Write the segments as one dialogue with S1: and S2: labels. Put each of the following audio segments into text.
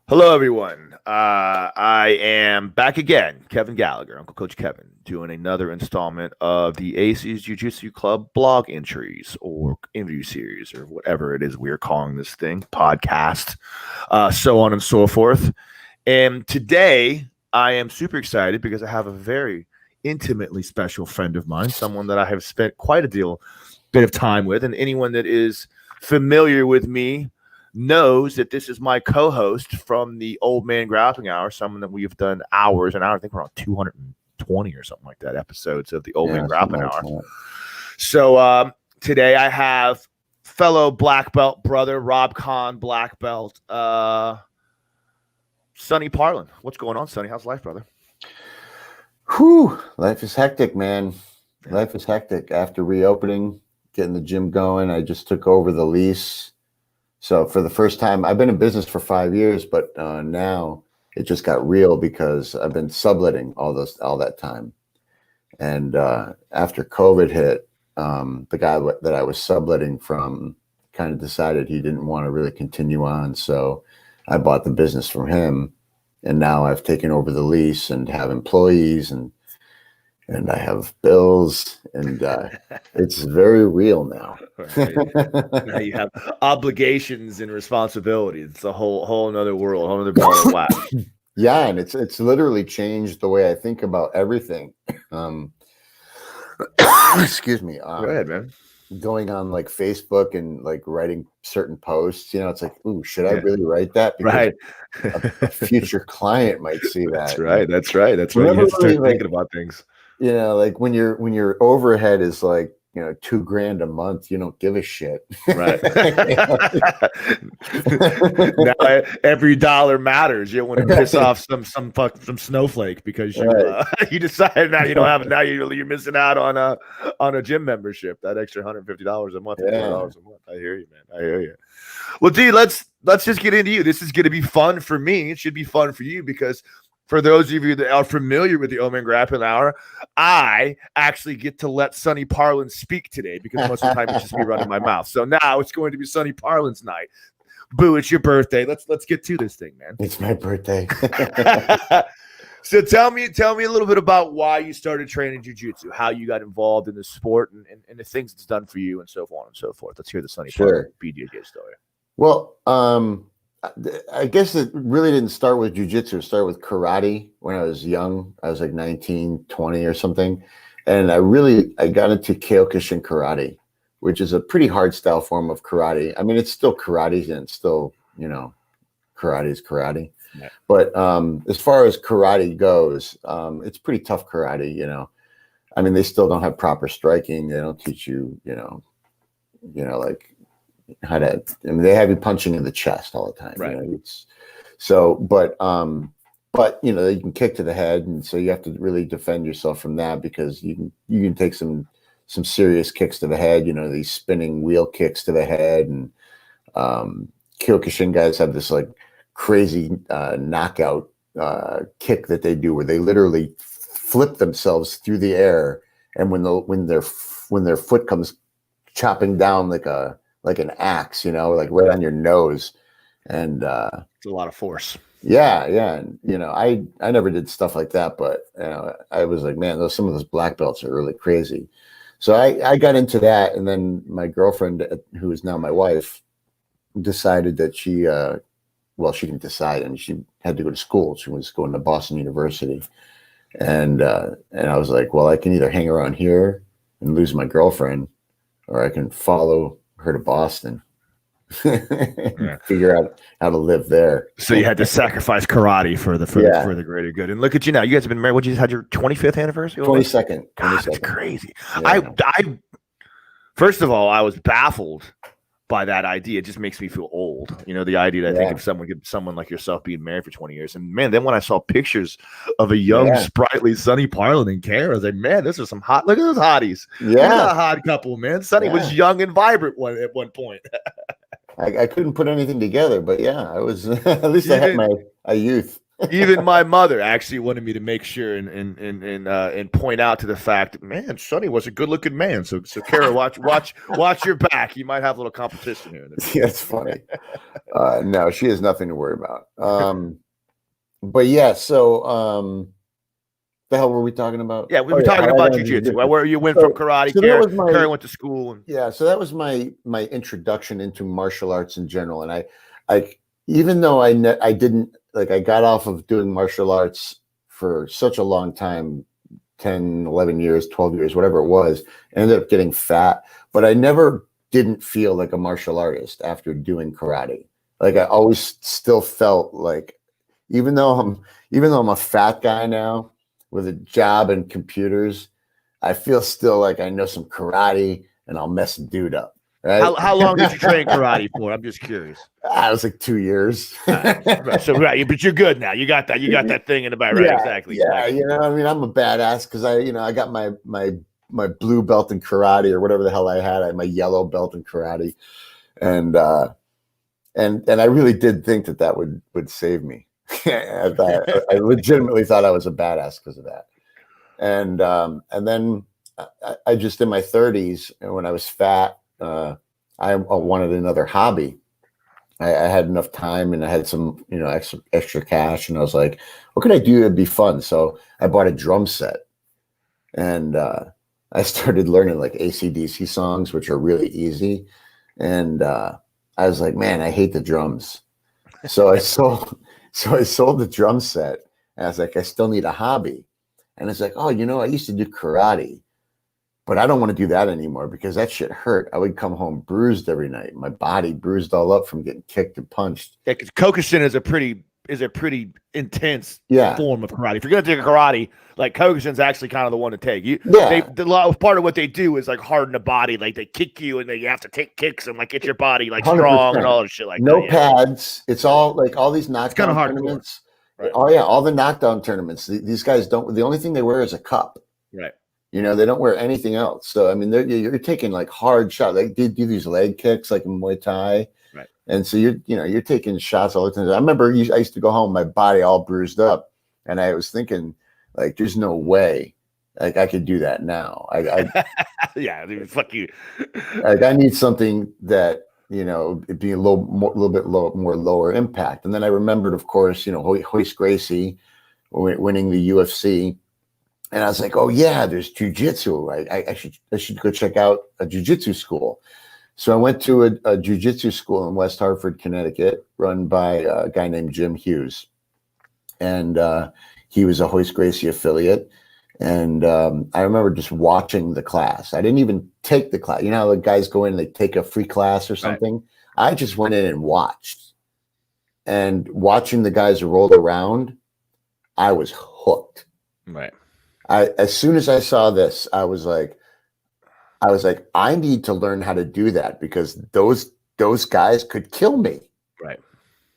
S1: Hello, everyone. I am back again, Kevin Gallagher, Uncle Coach Kevin, doing another installment of the AC's Jiu Jitsu Club blog entries or interview series or whatever it is we're calling this thing, podcast, so on and so forth. And today I am super excited because I have a very intimately special friend of mine, someone that I have spent quite a bit of time with, and anyone that is familiar with me knows that this is my co-host from the Old Man Grappling Hour, someone that we've done hours and hours. I think we're on 220 or something like that episodes of the Old Man Grappling Hour. So today I have fellow black belt brother, Rob Kahn, black belt, Sonny Parlin. What's going on, Sonny? How's life, brother?
S2: Whew, life is hectic, man. Life is hectic. After reopening, getting the gym going, I just took over the lease. So for the first time, I've been in business for 5 years, but now it just got real because I've been subletting all that time. And after COVID hit, the guy that I was subletting from kind of decided he didn't want to really continue on. So I bought the business from him, and now I've taken over the lease and have employees and I have bills, and it's very real now.
S1: Right. Now you have obligations and responsibilities. It's a whole another world, a whole other ball of wax.
S2: Yeah, and it's literally changed the way I think about everything. Excuse me.
S1: Go ahead, man.
S2: Going on like Facebook and like writing certain posts, it's like, ooh, should I really write that? Because
S1: right.
S2: a future client might see that.
S1: That's right. That's right. You have to start thinking about things.
S2: Like when your overhead is like, $2,000 a month, you don't give a shit.
S1: Right. Now every dollar matters. You don't want to piss off some snowflake because you you decided now you don't have it. Now you're missing out on a gym membership. That extra $150 a month, $200 a month. I hear you, man. I hear you. Well, D, let's just get into you. This is going to be fun for me. It should be fun for you because for those of you that are familiar with the Old Man Grappling Hour, I actually get to let Sonny Parlin speak today because most of the time it's just me running my mouth. So now it's going to be Sonny Parlin's night. Boo, it's your birthday. Let's get to this thing, man.
S2: It's my birthday.
S1: So tell me a little bit about why you started training jiu-jitsu, how you got involved in the sport, and the things it's done for you, and so on and so forth. Let's hear the Sonny Parlin BJJ story.
S2: Well, I guess it really didn't start with jiu-jitsu. It started with karate when I was young. I was like 19, 20 or something. And I got into Kyokushin karate, which is a pretty hard style form of karate. I mean, it's still karate and it's still, karate is karate. Yeah. But as far as karate goes, it's pretty tough karate, I mean, they still don't have proper striking. They don't teach you, like how to, they have you punching in the chest all the time.
S1: Right.
S2: But you can kick to the head, and so you have to really defend yourself from that because you can take some serious kicks to the head. These spinning wheel kicks to the head, and Kyokushin guys have this like crazy knockout kick that they do where they literally flip themselves through the air, and when their foot comes chopping down like an axe, like right on your nose. And
S1: it's a lot of force.
S2: Yeah. And, I never did stuff like that, but I was like, man, some of those black belts are really crazy. So I got into that. And then my girlfriend, who is now my wife, decided that she didn't decide. I mean, she had to go to school. She was going to Boston University. And I was like, well, I can either hang around here and lose my girlfriend, or I can follow her to Boston. Figure out how to live there.
S1: So you had to sacrifice karate for the greater good. And look at you now. You guys have been married. What, you just had your 25th anniversary?
S2: 22nd.
S1: God, that's crazy. Yeah. I first of all, I was baffled by that idea. It just makes me feel old. The idea that I think of someone like yourself being married for 20 years. And man, then when I saw pictures of a young, sprightly Sonny Parlin and Kara, I was like, man, this is some hot. Look at those hotties. Yeah, a hot couple, man. Sonny was young and vibrant at one point.
S2: I couldn't put anything together, but yeah, I was. At least I had my youth.
S1: Even my mother actually wanted me to make sure and point out to the fact, man, Sonny was a good looking man. So Kara, watch your back. You might have a little competition here.
S2: Yeah, it's funny. No, she has nothing to worry about. But yeah, so the hell were we talking about?
S1: Yeah, we were talking about jiu-jitsu, where you went from karate.
S2: So
S1: Kara went to school.
S2: So that was my introduction into martial arts in general. And I even though I didn't, like, I got off of doing martial arts for such a long time, 10, 11 years, 12 years, whatever it was, I ended up getting fat, but I never didn't feel like a martial artist after doing karate. Like, I always still felt like, even though I'm a fat guy now with a job and computers, I feel still like I know some karate and I'll mess a dude up. Right?
S1: How long did you train karate for? I'm just curious.
S2: I was like 2 years.
S1: Right. So right, but you're good now. You got that thing in the back, right?
S2: Yeah,
S1: Exactly.
S2: Yeah, I mean, I'm a badass because I got my blue belt in karate, or whatever the hell I had. I had my yellow belt in karate, and I really did think that would save me. I legitimately thought I was a badass because of that. And then I just, in my 30s, when I was fat, I wanted another hobby. I had enough time and I had some, extra cash, and I was like, what could I do that'd be fun? So I bought a drum set, and I started learning like AC/DC songs, which are really easy. And I was like, man, I hate the drums. So I sold the drum set, and I was like, I still need a hobby. And it's like, oh, I used to do karate, but I don't want to do that anymore because that shit hurt. I would come home bruised every night, my body bruised all up from getting kicked and punched.
S1: Yeah, because Kokushin is a pretty intense form of karate. If you're gonna take a karate, like, Kokushin's actually kind of the one to take. Part of what they do is like harden the body, like they kick you and then you have to take kicks and like get your body like 100%. Strong and all this shit like
S2: no
S1: that.
S2: Pads. It's all like all these knockdown tournaments.
S1: Right.
S2: Oh yeah, all the knockdown tournaments. These guys don't. The only thing they wear is a cup.
S1: Right.
S2: They don't wear anything else. So I mean, you're taking like hard shots. Like they do these leg kicks like in Muay Thai.
S1: Right.
S2: And so you're taking shots all the time. I remember I used to go home, my body all bruised up, and I was thinking, like, there's no way like I could do that now.
S1: Yeah, dude, fuck you.
S2: Like, I need something that it'd be a little bit more lower impact. And then I remembered, of course, Hoist Gracie winning the UFC. And I was like, oh yeah, there's jiu-jitsu. I should go check out a jiu-jitsu school. So I went to a jiu-jitsu school in West Hartford, Connecticut, run by a guy named Jim Hughes. And he was a Hoist Gracie affiliate. And I remember just watching the class. I didn't even take the class. You know how the guys go in and they take a free class or something? Right. I just went in and watched. And watching the guys roll around, I was hooked.
S1: Right.
S2: As soon as I saw this, I was like, I need to learn how to do that because those guys could kill me.
S1: Right.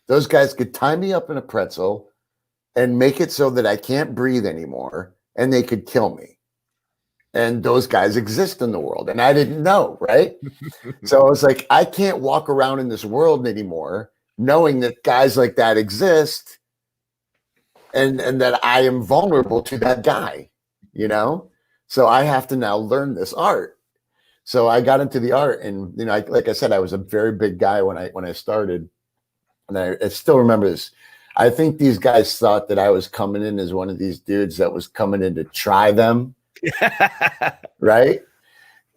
S2: Those guys could tie me up in a pretzel and make it so that I can't breathe anymore, and they could kill me. And those guys exist in the world, and I didn't know, right? So I was like, I can't walk around in this world anymore knowing that guys like that exist and that I am vulnerable to that guy. So I have to now learn this art. So I got into the art, and like I said, I was a very big guy when I started, and I still remember this. I think these guys thought that I was coming in as one of these dudes that was coming in to try them, right?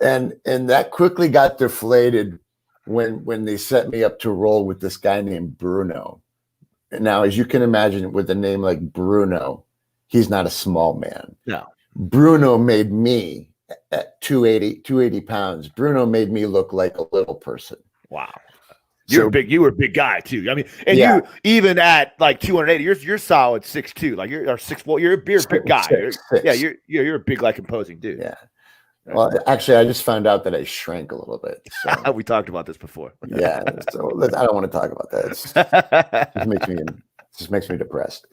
S2: And that quickly got deflated when they set me up to roll with this guy named Bruno. Now, as you can imagine, with a name like Bruno, he's not a small man.
S1: No.
S2: Bruno made me at 280 pounds. Bruno made me look like a little person.
S1: Wow. You were a big guy too. I mean, and you even at like 280, you're solid 6'2", like you're 6'4". You're a big guy. You're a big, like, imposing dude.
S2: Yeah. Well, actually, I just found out that I shrank a little bit. So.
S1: We talked about this before.
S2: Yeah. So I don't want to talk about that. It just makes me depressed.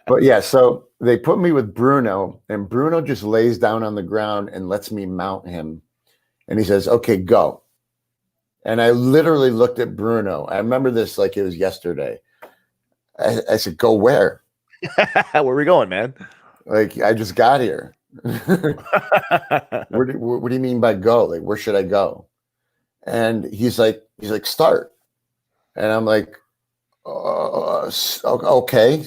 S2: But yeah, so they put me with Bruno, and Bruno just lays down on the ground and lets me mount him. And he says, okay, go. And I literally looked at Bruno. I remember this like it was yesterday. I said, go where?
S1: Where are we going, man?
S2: Like, I just got here. What do you mean by go? Like, where should I go? And he's like, start. And I'm like, okay.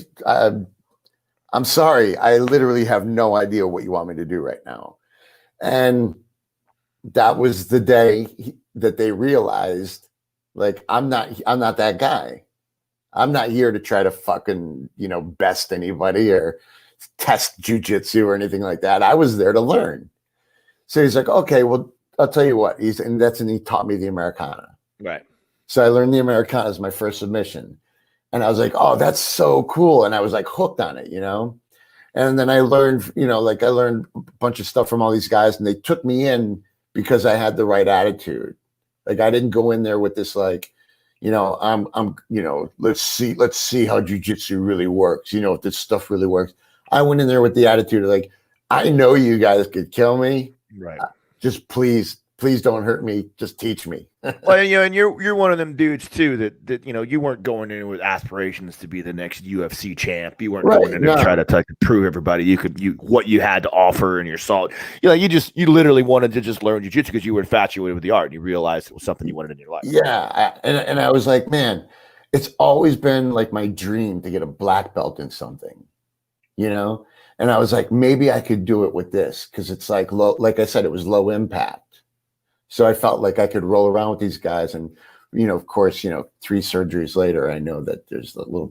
S2: I'm sorry. I literally have no idea what you want me to do right now. And that was the day that they realized, like, I'm not that guy. I'm not here to try to fucking, best anybody or test jujitsu or anything like that. I was there to learn. So he's like, okay, well, I'll tell you what. And he taught me the Americana.
S1: Right.
S2: So I learned the Americana as my first submission. And I was like, oh, that's so cool. And I was like hooked on it, And then I learned, I learned a bunch of stuff from all these guys, and they took me in because I had the right attitude. Like, I didn't go in there with this, like, let's see how jujitsu really works. If this stuff really works. I went in there with the attitude of, like, I know you guys could kill me.
S1: Right.
S2: Just please don't hurt me. Just teach me.
S1: Well, and you're one of them dudes too that you weren't going in with aspirations to be the next UFC champ. You weren't going in there to try to prove everybody what you had to offer and your salt. You literally wanted to just learn jiu-jitsu because you were infatuated with the art and you realized it was something you wanted in your life.
S2: Yeah, and I was like, man, it's always been like my dream to get a black belt in something, And I was like, maybe I could do it with this because it's like low. Like I said, it was low impact. So I felt like I could roll around with these guys. And, of course, 3 surgeries later, I know that there's a little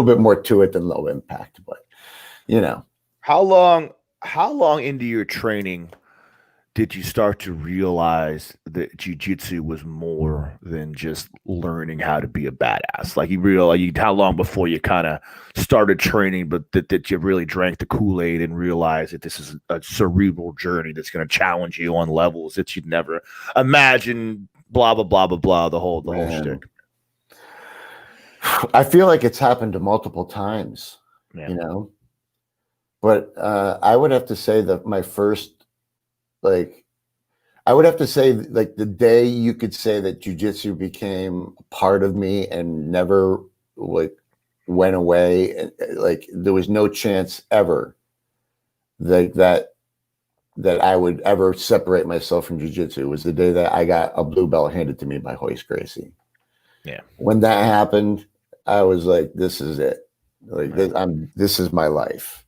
S2: bit more to it than low impact. But,
S1: How long into your training did you start to realize that jiu-jitsu was more than just learning how to be a badass? Like, how long before you kind of started training, but that you really drank the Kool-Aid and realized that this is a cerebral journey that's going to challenge you on levels that you'd never imagine, blah, blah, blah, blah, blah, the whole shtick.
S2: I feel like it's happened multiple times, but I would have to say that my first, I would have to say, like, the day you could say that jiu-jitsu became a part of me and never, like, went away, like, there was no chance ever that I would ever separate myself from jiu-jitsu was the day that I got a blue belt handed to me by Hoist Gracie.
S1: Yeah.
S2: When that happened, I was like, this is it. Like, this is my life.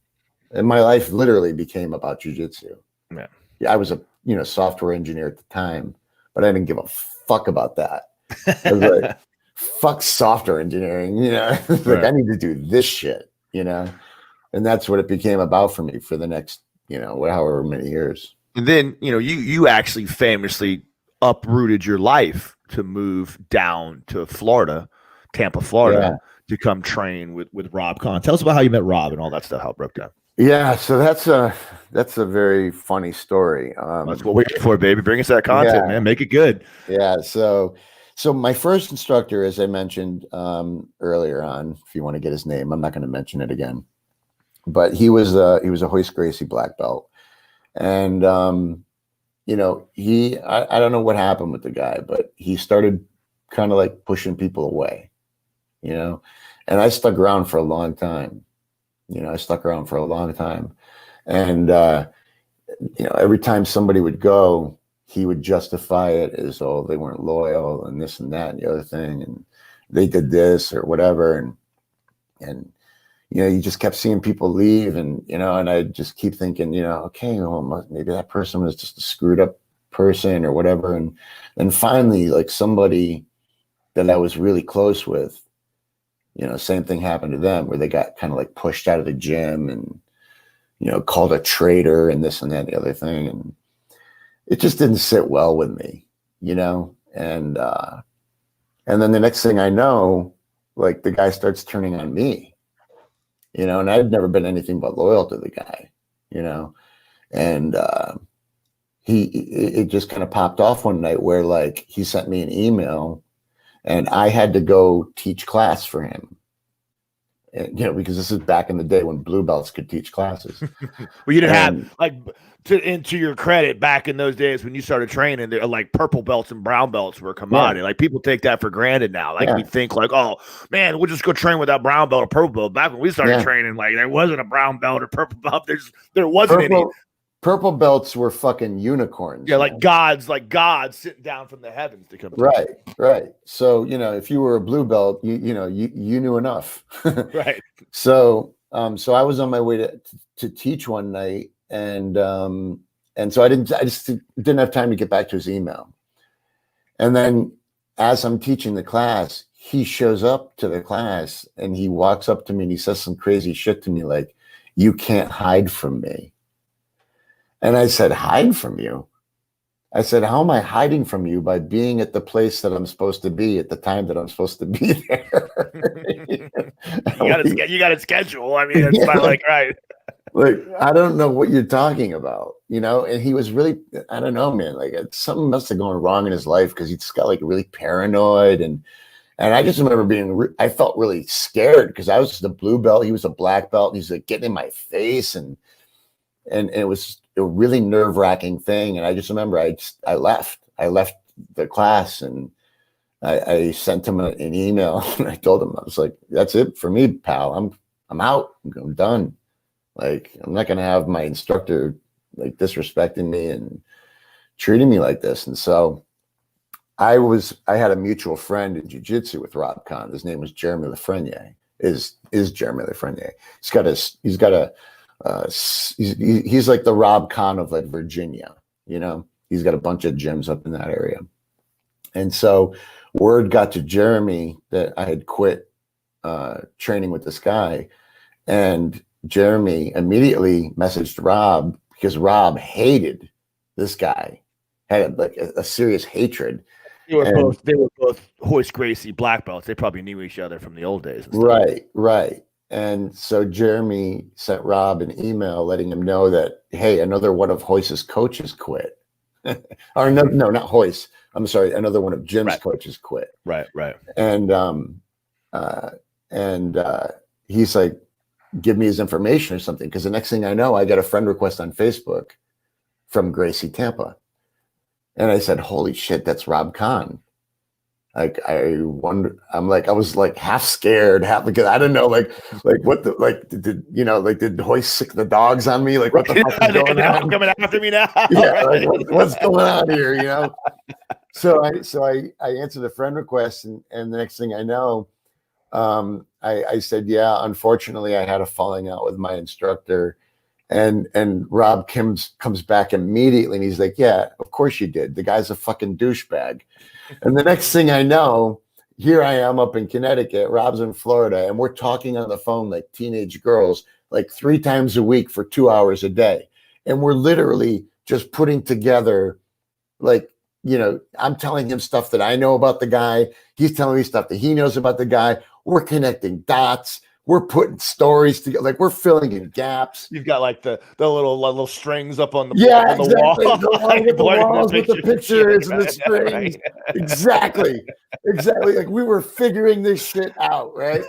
S2: And my life literally became about jiu-jitsu.
S1: Yeah.
S2: I was a software engineer at the time, but I didn't give a fuck about that. I was like, fuck software engineering, Like, right. I need to do this shit, and that's what it became about for me for the next, however many years.
S1: And then, you actually famously uprooted your life to move down to Florida, Tampa, Florida, to come train with Rob Kahn. Tell us about how you met Rob and all that stuff, how it broke down.
S2: Yeah, so that's a very funny story.
S1: That's what we're here for, baby. Bring us that content, man. Make it good.
S2: Yeah. So my first instructor, as I mentioned earlier on, if you want to get his name, I'm not going to mention it again, but he was a Hoist Gracie black belt, and I don't know what happened with the guy, but he started kind of like pushing people away, and I stuck around for a long time. And, every time somebody would go, he would justify it as, oh, they weren't loyal and this and that and the other thing. And they did this or whatever. And you just kept seeing people leave and I just keep thinking, okay, well, maybe that person was just a screwed up person or whatever. And then finally, like, somebody that I was really close with, same thing happened to them where they got kind of like pushed out of the gym and, called a traitor and this and that and the other thing. And it just didn't sit well with me, and then the next thing I know, like, the guy starts turning on me, and I'd never been anything but loyal to the guy, and it just kind of popped off one night where, like, he sent me an email and I had to go teach class for him. And, because this is back in the day when blue belts could teach classes.
S1: Well, you didn't have to your credit, back in those days when you started training, like purple belts and brown belts were a commodity. Like people take that for granted now. Like we think like, oh man, we'll just go train without brown belt or purple belt. Back when we started training, like there wasn't a brown belt or purple belt. There wasn't any.
S2: Purple belts were fucking unicorns.
S1: Yeah, man. like gods sitting down from the heavens to come.
S2: Right. So if you were a blue belt, you knew enough.
S1: Right.
S2: So I was on my way to teach one night, and so I just didn't have time to get back to his email. And then as I'm teaching the class, he shows up to the class and he walks up to me and he says some crazy shit to me like, "You can't hide from me." And I said, "Hide from you?" I said, "How am I hiding from you by being at the place that I'm supposed to be at the time that I'm supposed to be there?"
S1: you got to schedule. I mean, it's not like, right.
S2: Like, I don't know what you're talking about, and he was really, I don't know, man, like something must have gone wrong in his life because he just got like really paranoid. And I just remember I felt really scared because I was just a blue belt. He was a black belt. And he's like getting in my face. And it was a really nerve-wracking thing. And I just remember I left the class, and I sent him an email, and I told him, I was like, "That's it for me, pal. I'm out. I'm done. Like, I'm not going to have my instructor like disrespecting me and treating me like this." And so I had a mutual friend in Jiu Jitsu with Rob Kahn. His name was Jeremy Lafreniere. Is Jeremy Lafreniere. He's like the Rob Kahn of like Virginia, he's got a bunch of gyms up in that area. And so word got to Jeremy that I had quit training with this guy, and Jeremy immediately messaged Rob because Rob hated this guy, had like a serious hatred.
S1: They were both Hoist Gracie black belts. They probably knew each other from the old days.
S2: Right. And so Jeremy sent Rob an email letting him know that, hey, another one of Hoist's coaches quit. Or no, not Hoist. I'm sorry, another one of Jim's coaches quit.
S1: Right.
S2: And he's like, "Give me his information or something." Because the next thing I know, I got a friend request on Facebook from Gracie Tampa. And I said, "Holy shit, that's Rob Kahn." Like, I was like half scared, because I didn't know, like what the, like, did Hoist sick the dogs on me? Like, what the fuck is going on?
S1: Coming after me now.
S2: Yeah, like, what's going on here? So I answered the friend request, and the next thing I know, I said, "Yeah, unfortunately, I had a falling out with my instructor." And Rob comes back immediately, and he's like, "Yeah, of course you did. The guy's a fucking douchebag." And the next thing I know, here I am up in Connecticut, Rob's in Florida, and we're talking on the phone like teenage girls, like 3 times a week for 2 hours a day. And we're literally just putting together, like, I'm telling him stuff that I know about the guy. He's telling me stuff that he knows about the guy. We're connecting dots. We're putting stories together, like we're filling in gaps.
S1: You've got like the little strings up on the
S2: wall.
S1: The
S2: walls with the pictures and the strings. Right. Exactly. Like we were figuring this shit out, right?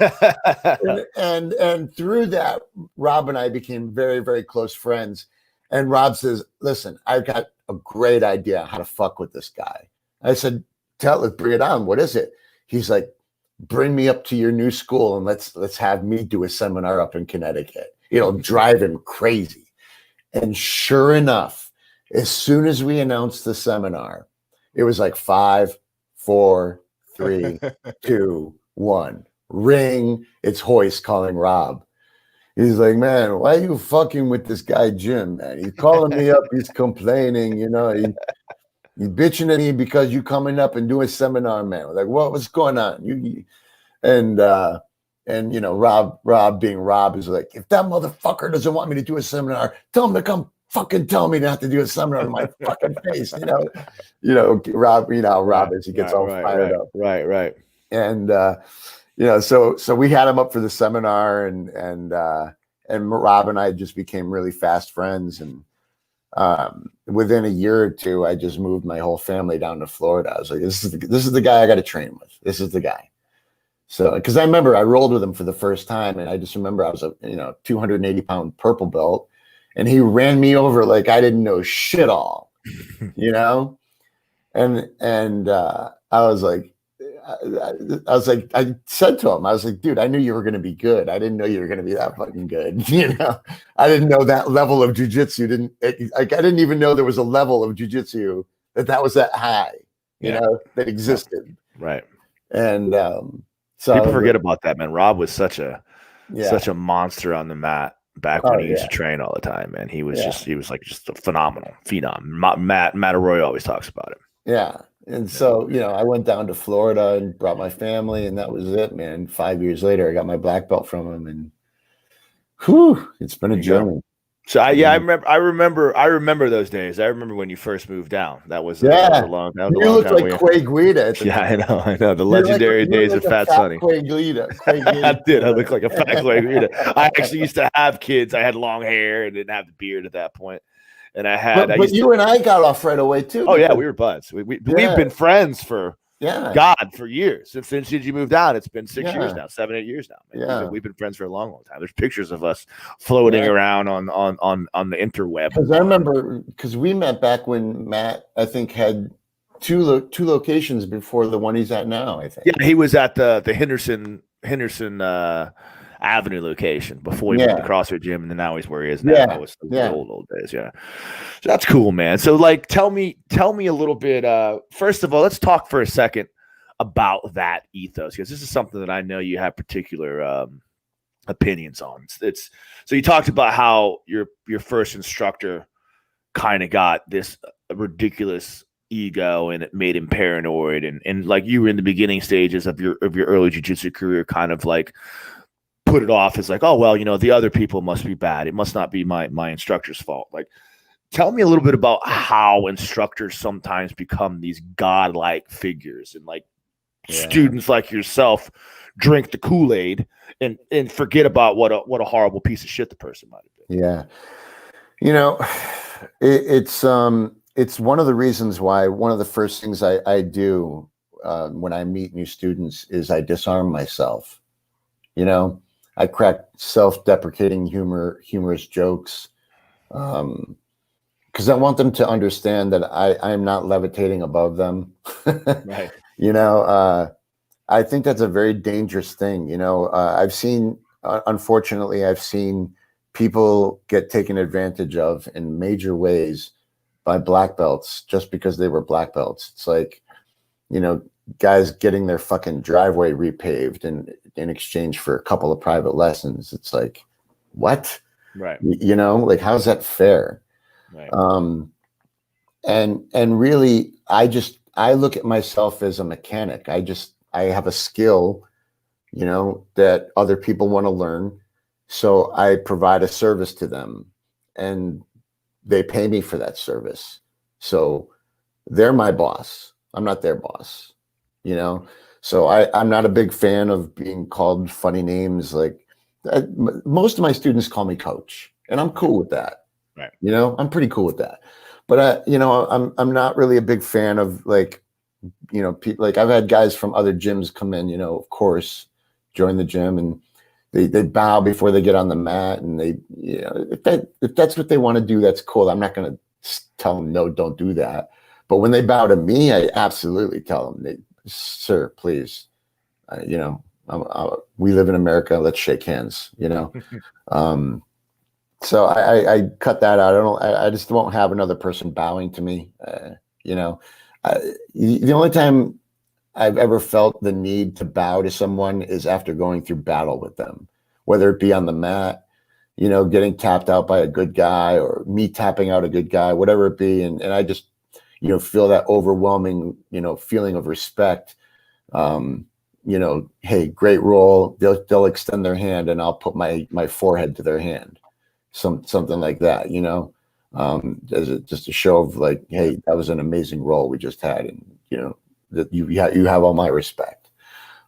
S2: and through that, Rob and I became very, very close friends. And Rob says, "Listen, I've got a great idea how to fuck with this guy." I said, let's bring it on. What is it?" He's like, "Bring me up to your new school and let's have me do a seminar up in Connecticut. It'll drive him crazy." And sure enough, as soon as we announced the seminar, it was like 5, 4, 3, 2, 1. Ring. It's Hoist calling Rob. He's like, "Man, why are you fucking with this guy Jim, man? He's calling me up. He's complaining, he's bitching at me because you coming up and doing a seminar, man." We're like, what's going on? Rob being Rob is like, "If that motherfucker doesn't want me to do a seminar, tell him to come fucking tell me not to do a seminar in my fucking face." Rob, Rob is, he gets all fired up.
S1: Right.
S2: And so we had him up for the seminar, and Rob and I just became really fast friends. And within a year or two, I just moved my whole family down to Florida. I was like, this is the guy I got to train with. This is the guy. So, because I remember I rolled with him for the first time, and I just remember I was a 280-pound purple belt, and he ran me over like I didn't know shit all, you know. And I was like, I said to him, I was like, dude, I knew you were going to be good. I didn't know you were going to be that fucking good. I didn't know that level of jujitsu. I didn't even know there was a level of jujitsu that was that high, that existed.
S1: Right.
S2: And so
S1: people forget about that, man. Rob was such a monster on the mat back when he used to train all the time, man. He was just a phenomenal phenom. Matt Arroyo always talks about him.
S2: Yeah. And so, I went down to Florida and brought my family, and that was it, man. 5 years later, I got my black belt from him, and it's been a journey.
S1: So I remember those days. I remember when you first moved down. That was a long time.
S2: You looked like Quay Guida.
S1: I know. The legendary days of Fat Sonny.
S2: Quay Guida.
S1: I did. I looked like a fat Quay Guida. I actually used to have kids. I had long hair and didn't have the beard at that point. And I had.
S2: But you and I got off right away too.
S1: Oh yeah, we were buds. We've been friends for for years. Since you moved out, it's been 6 years now, 7, 8 years now. Man.
S2: Yeah,
S1: we've been friends for a long time. There's pictures of us floating around on the interweb.
S2: Because I remember, because we met back when Matt, I think, had two locations before the one he's at now. I think.
S1: Yeah, he was at the Henderson Avenue location before he went to CrossFit Gym, and then now he's where he is now. That was the old days. Yeah, so that's cool, man. So like, tell me a little bit. First of all, let's talk for a second about that ethos, because this is something that I know you have particular opinions on. It's so you talked about how your first instructor kind of got this ridiculous ego, and it made him paranoid, and like you were in the beginning stages of your early jiu-jitsu career, kind of like put it off as like, oh, well, the other people must be bad. It must not be my instructor's fault. Like, tell me a little bit about how instructors sometimes become these godlike figures, and like students like yourself drink the Kool-Aid and forget about what a horrible piece of shit the person might have been.
S2: Yeah. It's one of the reasons why one of the first things I do when I meet new students is I disarm myself. I crack self-deprecating humorous jokes, because I want them to understand that I'm not levitating above them.
S1: Right.
S2: I think that's a very dangerous thing. Unfortunately, I've seen people get taken advantage of in major ways by black belts just because they were black belts. It's like, guys getting their fucking driveway repaved in exchange for a couple of private lessons. It's like, what?
S1: Right.
S2: Like, how's that fair?
S1: Right.
S2: And really, I look at myself as a mechanic. I have a skill, that other people want to learn. So I provide a service to them, and they pay me for that service. So they're my boss. I'm not their boss, So I'm not a big fan of being called funny names. Like, most of my students call me coach, and I'm cool with that.
S1: Right.
S2: I'm pretty cool with that. But I'm not really a big fan of like, people. Like, I've had guys from other gyms come in, of course, join the gym, and they bow before they get on the mat, and they, if that's what they want to do, that's cool. I'm not going to tell them, no, don't do that. But when they bow to me, I absolutely tell them, sir, please, we live in America. Let's shake hands, So I cut that out. I just won't have another person bowing to me. The only time I've ever felt the need to bow to someone is after going through battle with them, whether it be on the mat, getting tapped out by a good guy, or me tapping out a good guy, whatever it be. And I just, feel that overwhelming, feeling of respect. Hey, great roll. They'll extend their hand, and I'll put my forehead to their hand. Something like that, as just a show of like, hey, that was an amazing roll we just had, and that you have all my respect.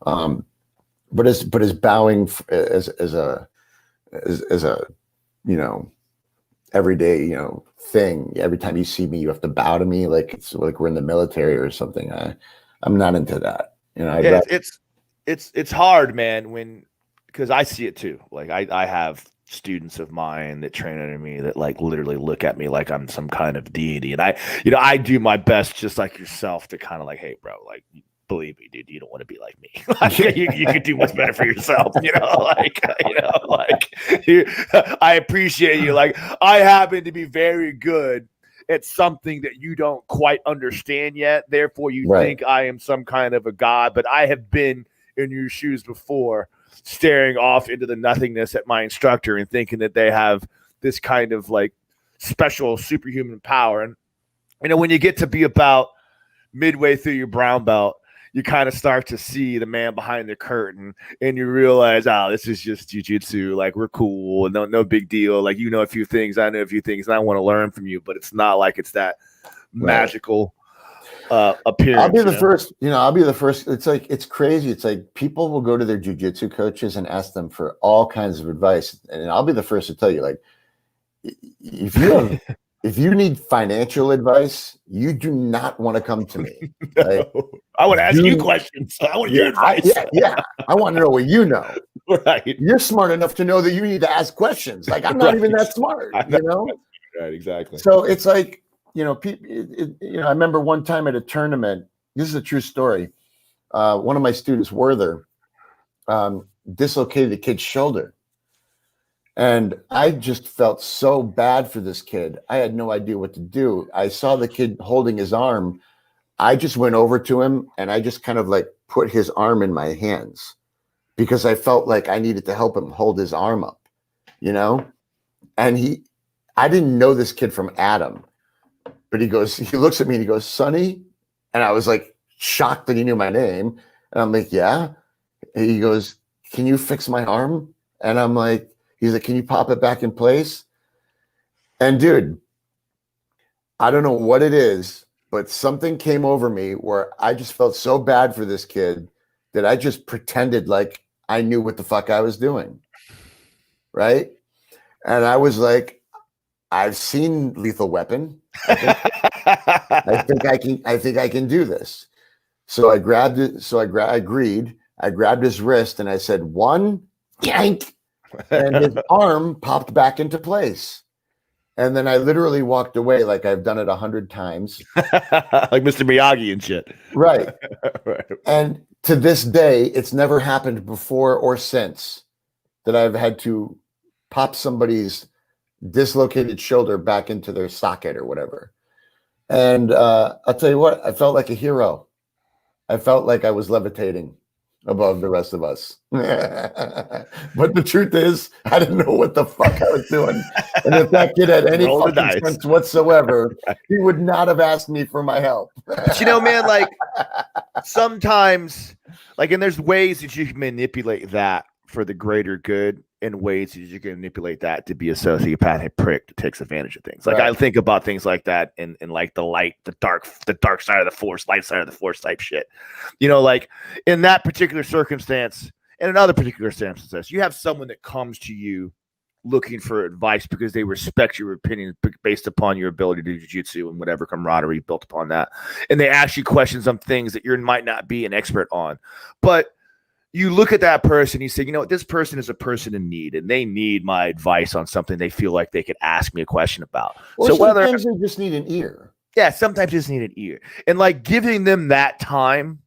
S2: But as bowing as a everyday thing. Every time you see me, you have to bow to me, like it's like we're in the military or something. I'm not into that.
S1: it's hard, man, because I see it too. Like I have students of mine that train under me that like literally look at me like I'm some kind of deity. And I do my best, just like yourself, to kind of like, hey, bro, like, believe me, dude, you don't want to be like me. Like, you could do what's better for yourself, I appreciate you. Like, I happen to be very good at something that you don't quite understand yet. Therefore, you think I am some kind of a god, but I have been in your shoes before, staring off into the nothingness at my instructor and thinking that they have this kind of like special superhuman power. And, when you get to be about midway through your brown belt, you kind of start to see the man behind the curtain, and you realize, oh, this is just jiu-jitsu. Like, we're cool and no big deal. Like, you know a few things, I know a few things, and I want to learn from you, but it's not like it's that magical appearance.
S2: I'll be the first. I'll be the first. It's like, it's crazy. It's like people will go to their jiu-jitsu coaches and ask them for all kinds of advice, and I'll be the first to tell you, like, if you need financial advice, you do not want to come to me. Right?
S1: I want to ask you questions. I want your advice.
S2: I want to know what you know.
S1: Right.
S2: You're smart enough to know that you need to ask questions. Like, I'm not even that smart.
S1: Right. Exactly.
S2: So it's like, people. I remember one time at a tournament. This is a true story. One of my students, Werther, dislocated a kid's shoulder. And I just felt so bad for this kid. I had no idea what to do. I saw the kid holding his arm. I just went over to him and I just kind of like put his arm in my hands because I felt like I needed to help him hold his arm up, And I didn't know this kid from Adam, but he looks at me and he goes, Sonny. And I was like shocked that he knew my name. And I'm like, yeah. And he goes, can you fix my arm? And I'm like, he's like, can you pop it back in place? And dude, I don't know what it is, but something came over me where I just felt so bad for this kid that I just pretended like I knew what the fuck I was doing. Right. And I was like, I've seen Lethal Weapon. I think I can do this. So I grabbed it. So I agreed. I grabbed his wrist and I said, one, yank. And his arm popped back into place. And then I literally walked away like I've done it 100 times.
S1: Like Mr. Miyagi and shit.
S2: Right. And to this day, it's never happened before or since that I've had to pop somebody's dislocated shoulder back into their socket or whatever. And I'll tell you what, I felt like a hero. I felt like I was levitating above the rest of us. But the truth is, I didn't know what the fuck I was doing. And if that kid had any fucking sense whatsoever, he would not have asked me for my help.
S1: But man, like sometimes, like, and there's ways that you can manipulate that for the greater good, and ways that you can manipulate that to be a sociopathic prick that takes advantage of things. Like, I think about things like that in like the dark side of the force, light side of the force type shit. Like in that particular circumstance and in other particular circumstances, you have someone that comes to you looking for advice because they respect your opinion based upon your ability to do jiu-jitsu and whatever camaraderie built upon that. And they ask you questions on things that you might not be an expert on. But you look at that person, you say, this person is a person in need, and they need my advice on something they feel like they could ask me a question about.
S2: Or so sometimes they just need an ear.
S1: Yeah, sometimes you just need an ear. And like giving them that time,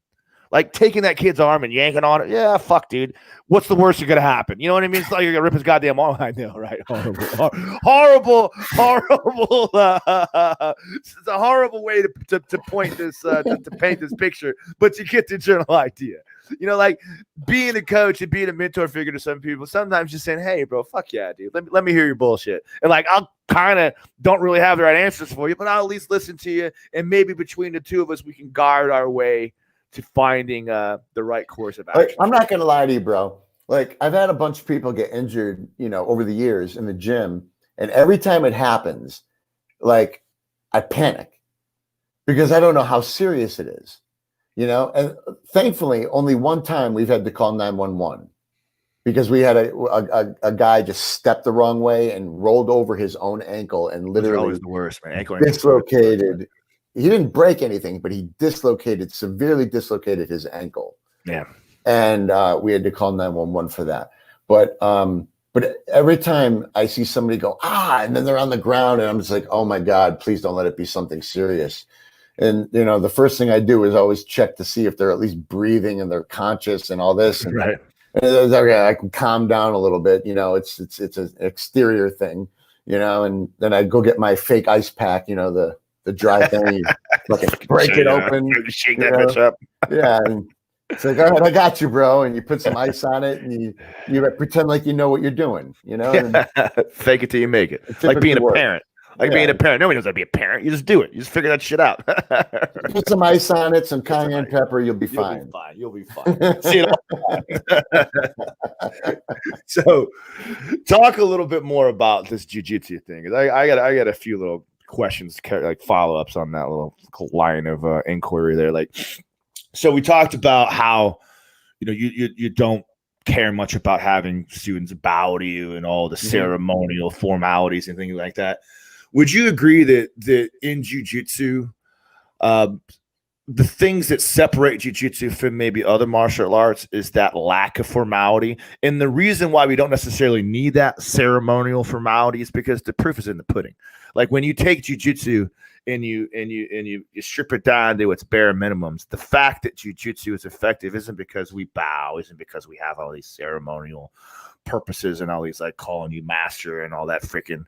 S1: like taking that kid's arm and yanking on it. Yeah, fuck, dude. What's the worst that's going to happen? You know what I mean? It's like you're going to rip his goddamn arm. I know, right? Horrible. It's a horrible way to point this, to paint this picture, but you get the general idea. Like being a coach and being a mentor figure to some people, sometimes just saying, hey, bro, fuck yeah, dude. Let me hear your bullshit. And like, I'll kind of don't really have the right answers for you, but I'll at least listen to you. And maybe between the two of us, we can guard our way to finding the right course of action.
S2: Like, I'm not going to lie to you, bro. Like, I've had a bunch of people get injured, over the years in the gym. And every time it happens, like, I panic because I don't know how serious it is. And thankfully, only one time we've had to call 911 because we had a guy just stepped the wrong way and rolled over his own ankle and literally
S1: always the worst, man. Ankle
S2: dislocated. He didn't break anything, but he severely dislocated his ankle.
S1: Yeah.
S2: and we had to call 911 for that. But every time I see somebody go, and then they're on the ground, and I'm just like, oh my God, please don't let it be something serious. And, the first thing I do is always check to see if they're at least breathing and they're conscious and all this. And,
S1: Right.
S2: and I can calm down a little bit. It's an exterior thing, and then I go get my fake ice pack, the dry thing, like break it open.
S1: Shake that bitch up.
S2: Yeah. And it's like, all right, I got you, bro. And you put some ice on it and you pretend like you know what you're doing, and
S1: fake it till you make it. Like being a parent. Being a parent. Nobody knows how to be a parent. You just do it. You just figure that shit out.
S2: Put some ice on it, some cayenne pepper, you'll be fine.
S1: You'll be fine. See it So talk a little bit more about this jiu-jitsu thing. I got a few little questions, like follow-ups on that little line of inquiry there. Like, so we talked about how you don't care much about having students bow to you and all the ceremonial formalities and things like that. Would you agree that in jiu-jitsu, the things that separate jiu-jitsu from maybe other martial arts is that lack of formality? And the reason why we don't necessarily need that ceremonial formality is because the proof is in the pudding. Like when you take jiu-jitsu and you strip it down to its bare minimums, the fact that jiu-jitsu is effective isn't because we bow, isn't because we have all these ceremonial purposes and all these like calling you master and all that freaking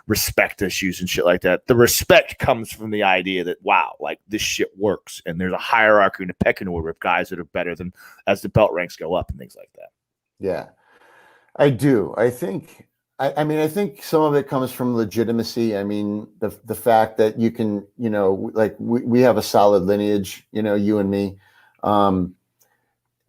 S1: respect issues and shit like that. The respect comes from the idea that, wow, like this shit works. And there's a hierarchy and a pecking order of guys that are better than as the belt ranks go up and things like that.
S2: Yeah, I do. I think some of it comes from legitimacy. I mean, the fact that you can, like we have a solid lineage, you and me,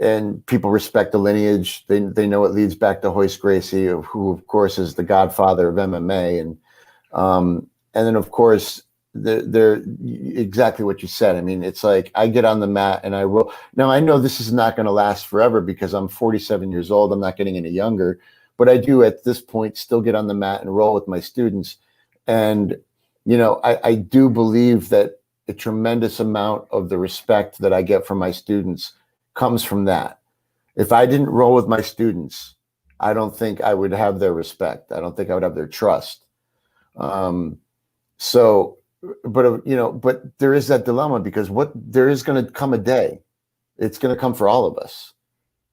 S2: and people respect the lineage. They know it leads back to Hoist Gracie, who of course is the godfather of MMA. And then of course they're exactly what you said. I mean, it's like I get on the mat and I roll. Now I know this is not going to last forever because I'm 47 years old. I'm not getting any younger, but I do at this point still get on the mat and roll with my students. And, I do believe that a tremendous amount of the respect that I get from my students comes from that. If I didn't roll with my students, I don't think I would have their respect. I don't think I would have their trust. But there is that dilemma because there is going to come a day, it's going to come for all of us,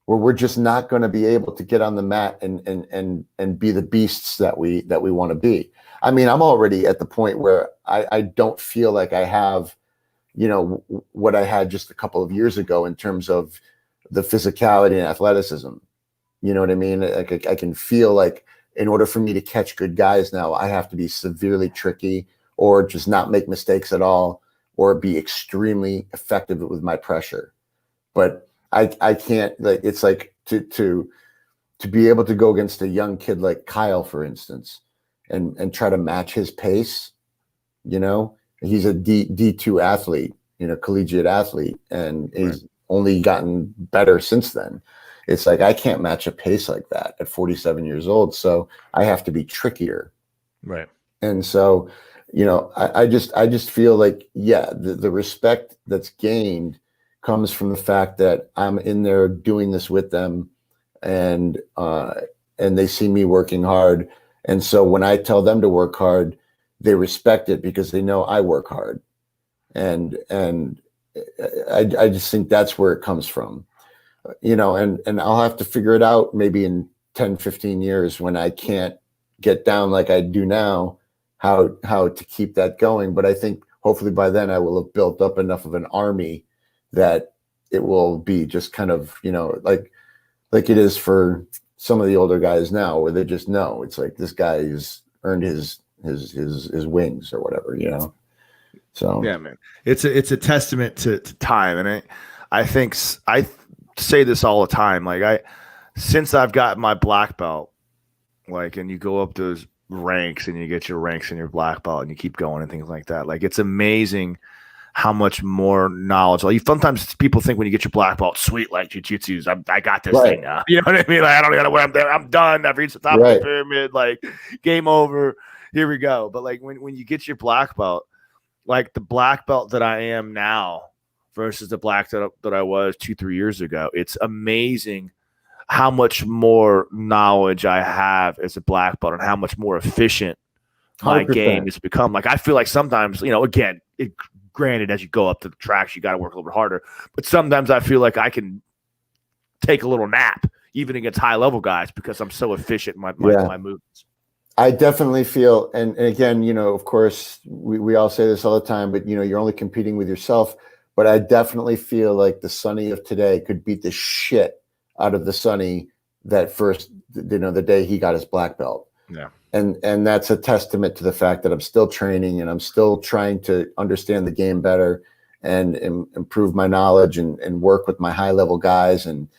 S2: where we're just not going to be able to get on the mat and be the beasts that we want to be. I mean, I'm already at the point where I don't feel like I have, what I had just a couple of years ago in terms of the physicality and athleticism. You know what I mean? Like I can feel like in order for me to catch good guys now, I have to be severely tricky or just not make mistakes at all or be extremely effective with my pressure. But I can't, like, it's like to be able to go against a young kid like Kyle, for instance, and try to match his pace. He's a D2 athlete, collegiate athlete, and he's only gotten better since then. It's like I can't match a pace like that at 47 years old, so I have to be trickier.
S1: Right.
S2: And so, I just feel like, the respect that's gained comes from the fact that I'm in there doing this with them, and they see me working hard. And so when I tell them to work hard, they respect it because they know I work hard. And I just think that's where it comes from, and I'll have to figure it out maybe in 10, 15 years when I can't get down like I do now, how to keep that going. But I think hopefully by then I will have built up enough of an army that it will be just kind of, like it is for some of the older guys now, where they just know it's like this guy has earned his wings or whatever, So
S1: yeah, man, it's a testament to time, and I think I say this all the time. Like since I've got my black belt, like, and you go up those ranks and you get your ranks and your black belt and you keep going and things like that. Like it's amazing how much more knowledge. Like sometimes people think when you get your black belt, sweet, like jiu-jitsu's, I got this thing now. You know what I mean? Like I don't gotta wear. I'm there. I'm done. I've reached the top of the pyramid. Like game over. Here we go. But like when you get your black belt, like the black belt that I am now versus the black that I was 2-3 years ago. It's amazing how much more knowledge I have as a black belt and how much more efficient my
S2: 100%.
S1: game has become. Like, I feel like sometimes, again, granted, as you go up the tracks, you got to work a little bit harder. But sometimes I feel like I can take a little nap even against high level guys because I'm so efficient in my movements.
S2: I definitely feel, and again, of course, we all say this all the time, but you're only competing with yourself. But I definitely feel like the Sonny of today could beat the shit out of the Sonny that first, the day he got his black belt.
S1: Yeah.
S2: And that's a testament to the fact that I'm still training and I'm still trying to understand the game better and improve my knowledge and work with my high level guys and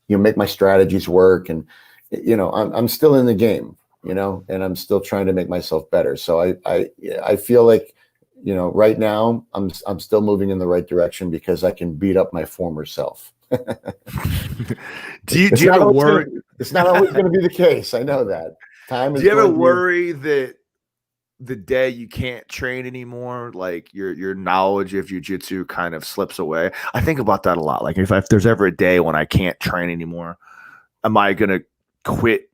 S2: make my strategies work. And I'm still in the game, and I'm still trying to make myself better. So I feel like right now I'm still moving in the right direction because I can beat up my former self.
S1: Do you ever worry?
S2: It's not always going to be the case. I know that.
S1: Do you ever worry that the day you can't train anymore, like your knowledge of jiu-jitsu kind of slips away? I think about that a lot. Like if there's ever a day when I can't train anymore, am I going to quit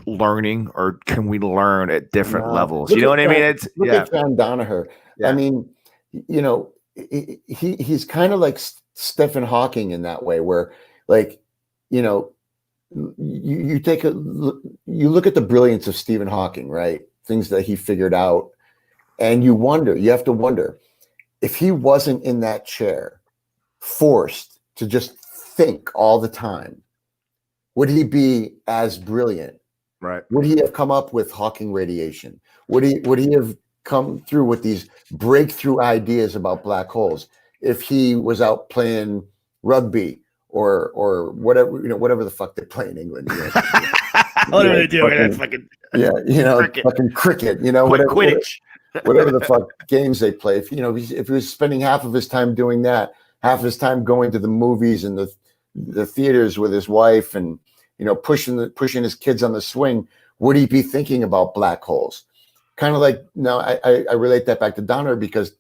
S1: learning, or can we learn at different levels? You know what I mean?
S2: Look at John Danaher. Yeah. I mean, he's kind of like Stephen Hawking in that way, where like, you take you look at the brilliance of Stephen Hawking, right? Things that he figured out, and you have to wonder if he wasn't in that chair, forced to just think all the time, would he be as brilliant?
S1: Right.
S2: Would he have come up with Hawking radiation? Would he have come through with these breakthrough ideas about black holes if he was out playing rugby or whatever, whatever the fuck they play in England?
S1: Whatever they do, that's fucking
S2: cricket. Fucking cricket, whatever,
S1: Quidditch.
S2: whatever the fuck games they play. If if he was spending half of his time doing that, half of his time going to the movies and the theaters with his wife and pushing his kids on the swing, would he be thinking about black holes? Kind of like, no, I relate that back to Donner because,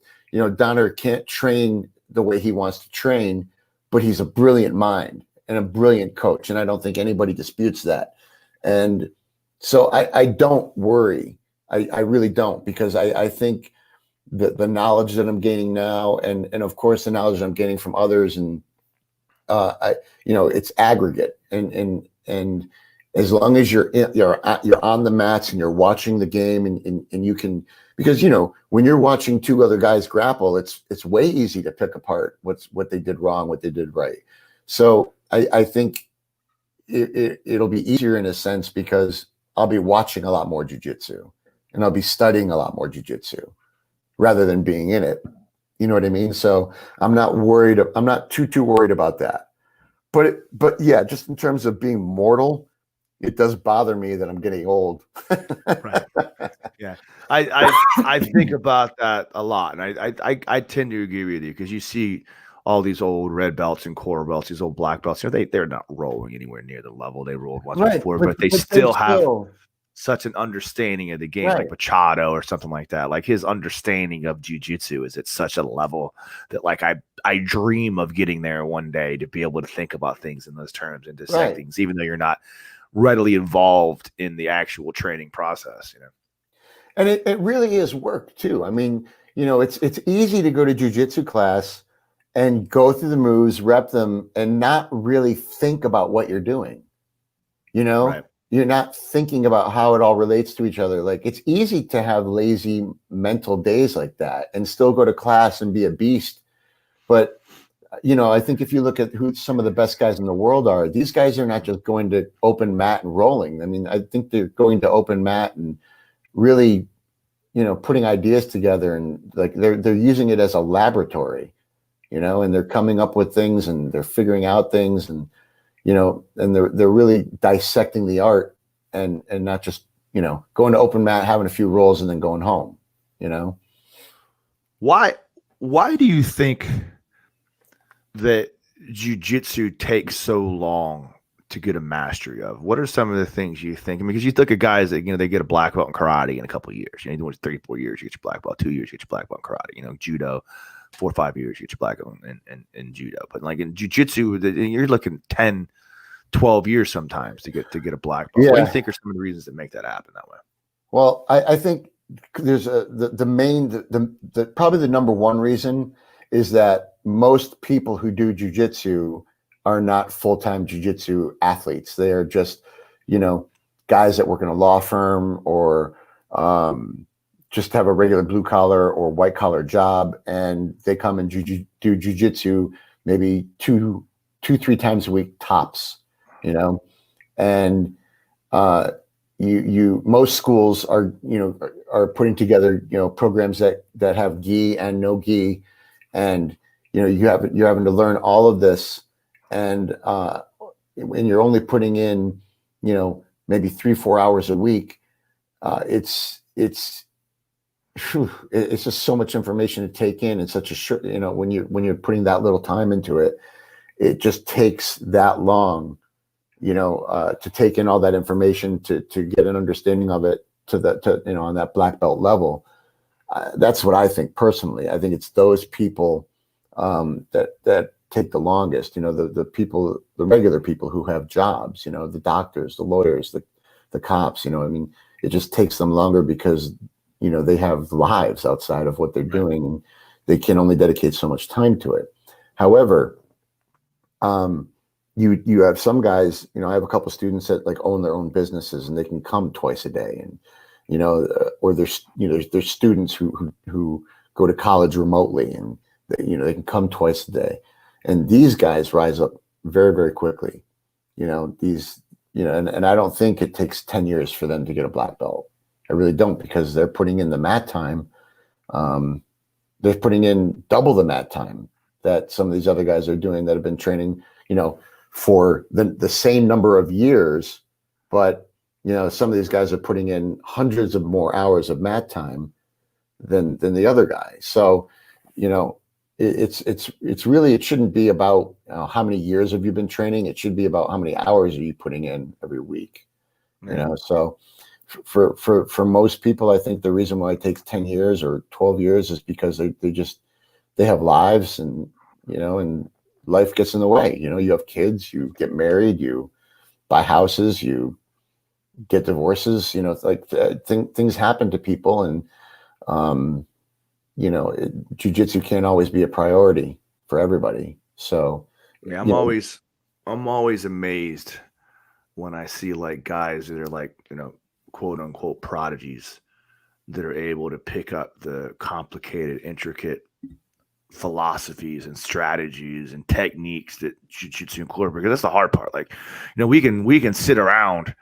S2: Donner can't train the way he wants to train, but he's a brilliant mind and a brilliant coach. And I don't think anybody disputes that. And so I don't worry. I really don't, because I think that the knowledge that I'm gaining now and of course the knowledge I'm gaining from others and it's aggregate and as long as you're on the mats and you're watching the game and you can, because when you're watching two other guys grapple, it's way easy to pick apart what they did wrong, what they did right. So I think it'll be easier in a sense because I'll be watching a lot more jiu-jitsu and I'll be studying a lot more jiu-jitsu rather than being in it. You know what I mean? So I'm not worried. I'm not too worried about that. But yeah, just in terms of being mortal, it does bother me that I'm getting old.
S1: Right. Yeah. I think about that a lot. And I tend to agree with you because you see all these old red belts and quarter belts, these old black belts, they're not rolling anywhere near the level they rolled once before, but they still have such an understanding of the game, like Machado or something like that. Like his understanding of jiu-jitsu is at such a level that like I dream of getting there one day to be able to think about things in those terms and dissect things, even though you're not readily involved in the actual training process,
S2: And it really is work too. I mean, it's easy to go to jiu-jitsu class and go through the moves, rep them, and not really think about what you're doing. Right. You're not thinking about how it all relates to each other. Like it's easy to have lazy mental days like that and still go to class and be a beast. But, I think if you look at who some of the best guys in the world are, these guys are not just going to open mat and rolling. I mean, I think they're going to open mat and really, putting ideas together and like they're using it as a laboratory, and they're coming up with things and they're figuring out things and, and they're really dissecting the art and not just, going to open mat, having a few rolls and then going home,
S1: Why do you think that jiu-jitsu takes so long to get a mastery of? What are some of the things you think? I mean, because you look at guys that, they get a black belt in karate in a couple of years. You do 3-4 years, you get your black belt, 2 years, you get your black belt in karate, judo, 4 or 5 years, you get your black belt in judo. But like in jiu-jitsu, you're looking 10, 12 years sometimes to get a black belt.
S2: Yeah.
S1: What do you think are some of the reasons that make that happen that way?
S2: Well, I think there's probably the number one reason is that most people who do jiu-jitsu are not full-time jiu-jitsu athletes. They are just, guys that work in a law firm or just have a regular blue collar or white collar job, and they come and do jiu-jitsu maybe two, 3 times a week tops, and most schools are putting together programs that have gi and no gi, and you're having to learn all of this, and you're only putting in maybe 3-4 hours a week. It's just so much information to take in such a short, when you're putting that little time into it, it just takes that long, to take in all that information, to get an understanding of it on that black belt level. That's what I think personally. I think it's those people that take the longest, the regular people who have jobs, the doctors, the lawyers, the cops, it just takes them longer because, they have lives outside of what they're doing, and they can only dedicate so much time to it. However, you have some guys, I have a couple students that like own their own businesses, and they can come twice a day, and or there's students who go to college remotely, and they can come twice a day, and these guys rise up very, very quickly. And I don't think it takes 10 years for them to get a black belt. I really don't, because they're putting in the mat time. They're putting in double the mat time that some of these other guys are doing that have been training, for the same number of years. But, some of these guys are putting in hundreds of more hours of mat time than the other guy. So, it's really, it shouldn't be about how many years have you been training. It should be about how many hours are you putting in every week, so for most people, I think the reason why it takes 10 years or 12 years is because they have lives, and and life gets in the way. You have kids, you get married, you buy houses, you get divorces, it's like things happen to people, and jiu-jitsu can't always be a priority for everybody. So
S1: yeah, I'm always amazed when I see like guys that are like, quote unquote prodigies that are able to pick up the complicated, intricate philosophies and strategies and techniques that jiu-jitsu incorporates. Because that's the hard part. Like, we can sit around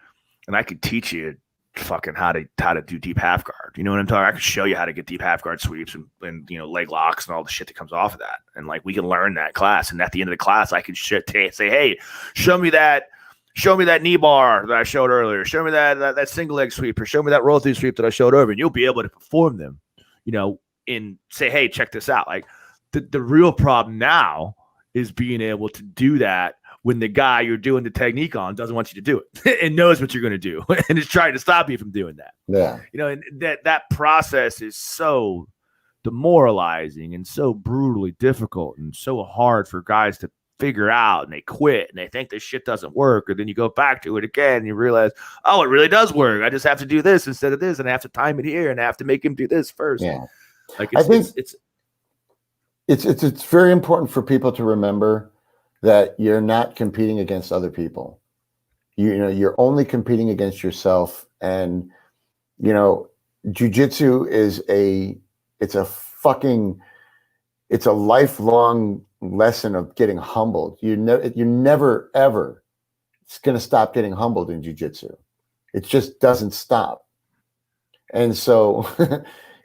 S1: and I could teach you fucking how to do deep half guard. You know what I'm talking? I can show you how to get deep half guard sweeps and leg locks and all the shit that comes off of that. And like, we can learn that class. And at the end of the class, I can say, hey, show me that knee bar that I showed earlier. Show me that single leg sweep, or show me that roll through sweep that I showed earlier. And you'll be able to perform them, and say, hey, check this out. Like the real problem now is being able to do that when the guy you're doing the technique on doesn't want you to do it and knows what you're going to do and is trying to stop you from doing that.
S2: Yeah.
S1: And that process is so demoralizing and so brutally difficult and so hard for guys to figure out, and they quit and they think this shit doesn't work, or then you go back to it again and you realize, oh, it really does work. I just have to do this instead of this, and I have to time it here, and I have to make him do this first.
S2: Yeah.
S1: Like
S2: I think it's very important for people to remember that you're not competing against other people. You're only competing against yourself. And jiu-jitsu is it's a lifelong lesson of getting humbled. You're never ever going to stop getting humbled in jiu-jitsu. It just doesn't stop. And so